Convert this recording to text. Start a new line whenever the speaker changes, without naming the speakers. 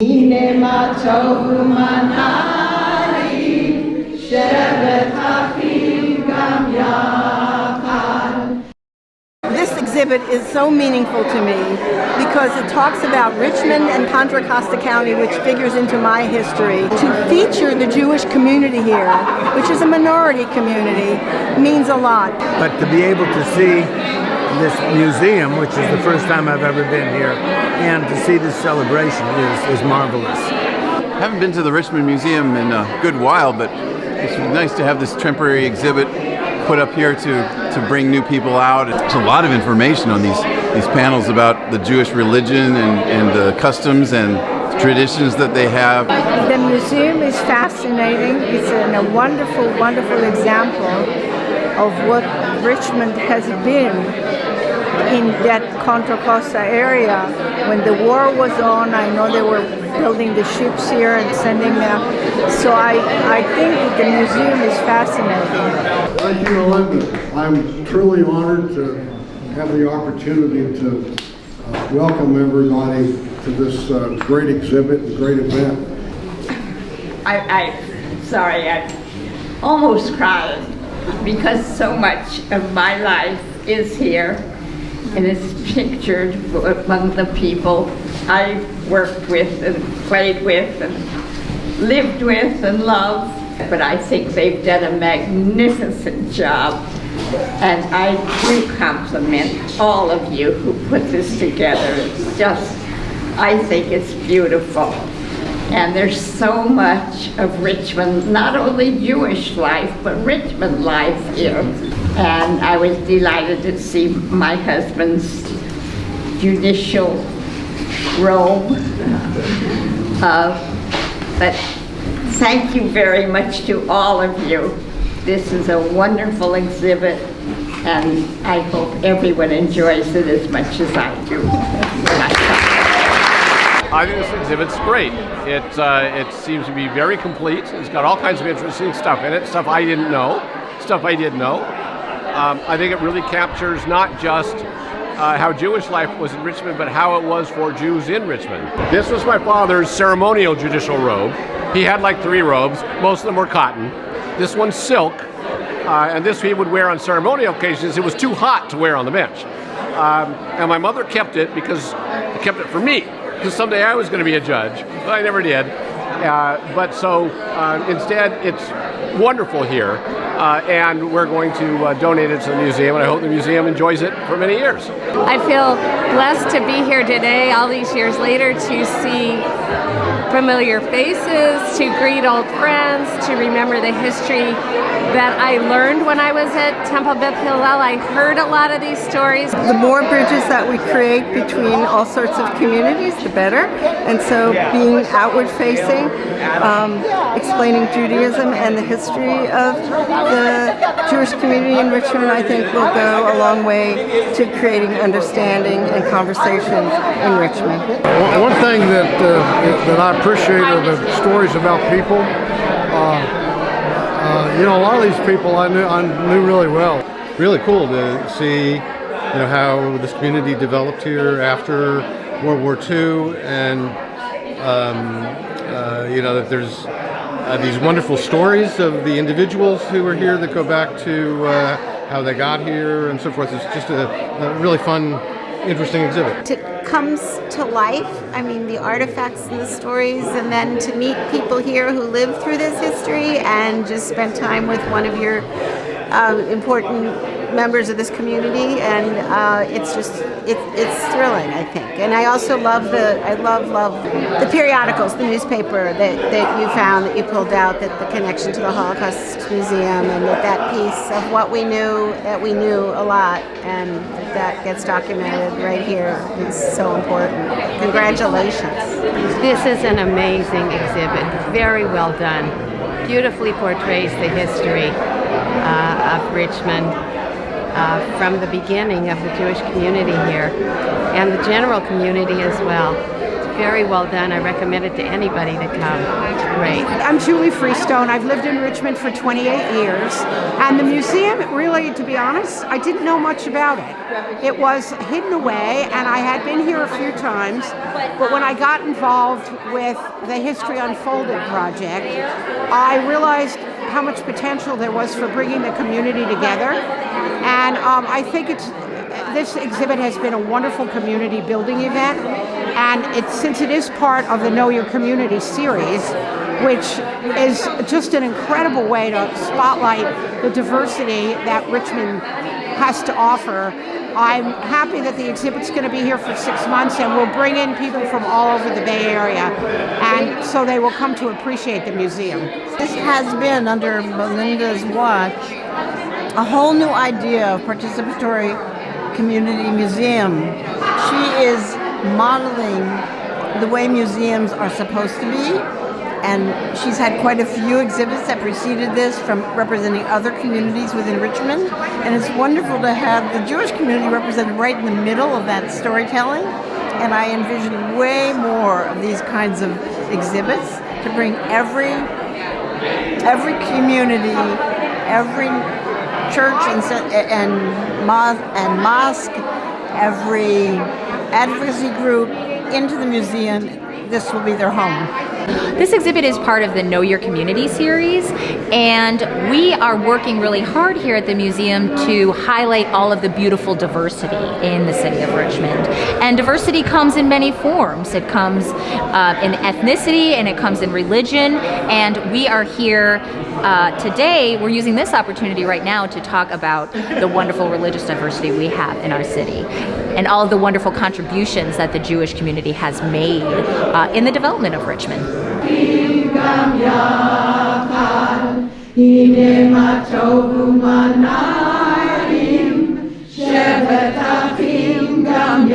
הנה מה טוב ומה נעים, שבת אחים גם יחד.
This exhibit is so meaningful to me because it talks about Richmond and Contra Costa County, which figures into my history. To feature the Jewish community here, which is a minority community, means a lot.
But to be able to see this museum, which is the first time I've ever been here, and to see this celebration is marvelous.
I haven't been to the Richmond Museum in a good while, but it's nice to have this temporary exhibit put up here to bring new people out. There's a lot of information on these panels about the Jewish religion and the customs and traditions that they have.
The museum is fascinating. It's a wonderful, wonderful example of what Richmond has been in that Contra Costa area. When the war was on, I know they were building the ships here and sending them. So I think that the museum is fascinating.
Thank you, Melinda. I'm truly honored to have the opportunity to welcome everybody to this great exhibit and great event.
I'm almost crying because so much of my life is here and it's pictured among the people I worked with and played with and lived with and loved. But I think they've done a magnificent job, and I do compliment all of you who put this together. It's just, I think it's beautiful. And there's so much of Richmond, not only Jewish life, but Richmond life here. And I was delighted to see my husband's judicial robe. But thank you very much to all of you. This is a wonderful exhibit, and I hope everyone enjoys it as much as I do.
I think this exhibit's great. It seems to be very complete. It's got all kinds of interesting stuff in it, stuff I didn't know, stuff I did know. I think it really captures not just how Jewish life was in Richmond, but how it was for Jews in Richmond. This was my father's ceremonial judicial robe. He had like 3 robes. Most of them were cotton. This one's silk, and this he would wear on ceremonial occasions. It was too hot to wear on the bench. And my mother kept it because she kept it for me, because someday I was going to be a judge, but I never did. Instead, it's wonderful here, and we're going to donate it to the museum, and I hope the museum enjoys it for many years.
I feel blessed to be here today, all these years later, to see familiar faces, to greet old friends, to remember the history that I learned when I was at Temple Beth Hillel. I heard a lot of these stories.
The more bridges that we create between all sorts of communities, the better. And so being outward facing, explaining Judaism and the history of the Jewish community in Richmond, I think will go a long way to creating understanding and conversations in Richmond.
One thing that I appreciate are the stories about people. A lot of these people I knew really well.
Really cool to see, how this community developed here after World War II, and that there's these wonderful stories of the individuals who were here that go back to how they got here and so forth. It's just a really fun, interesting exhibit.
It comes to life, the artifacts and the stories, and then to meet people here who lived through this history and just spend time with one of your important members of this community, and it's thrilling, I think. And I also love the periodicals, the newspaper that you found, that you pulled out, that the connection to the Holocaust Museum, and that piece of what we knew, that we knew a lot, and that gets documented right here is so important. Congratulations.
This is an amazing exhibit, very well done. Beautifully portrays the history of Richmond from the beginning of the Jewish community here and the general community as well. It's
very well done. I recommend it to anybody to come. It's great.
I'm Julie Freestone. I've lived in Richmond for 28 years. And the museum, really, to be honest, I didn't know much about it. It was hidden away, and I had been here a few times. But when I got involved with the History Unfolded project, I realized how much potential there was for bringing the community together. And I think this exhibit has been a wonderful community building event, and since it is part of the Know Your Community series, which is just an incredible way to spotlight the diversity that Richmond has to offer. I'm happy that the exhibit's going to be here for 6 months, and we'll bring in people from all over the Bay Area, and so they will come to appreciate the museum.
This has been, under Melinda's watch, a whole new idea of participatory community museum. She is modeling the way museums are supposed to be, and she's had quite a few exhibits that preceded this from representing other communities within Richmond, and it's wonderful to have the Jewish community represented right in the middle of that storytelling, and I envision way more of these kinds of exhibits to bring every community, every church and mosque, every advocacy group into the museum. This will be their home.
This exhibit is part of the Know Your Community series, and we are working really hard here at the museum to highlight all of the beautiful diversity in the city of Richmond. And diversity comes in many forms. It comes in ethnicity, and it comes in religion, and we are here today. We're using this opportunity right now to talk about the wonderful religious diversity we have in our city and all of the wonderful contributions that the Jewish community has made in the development of Richmond.
Shevet achim gam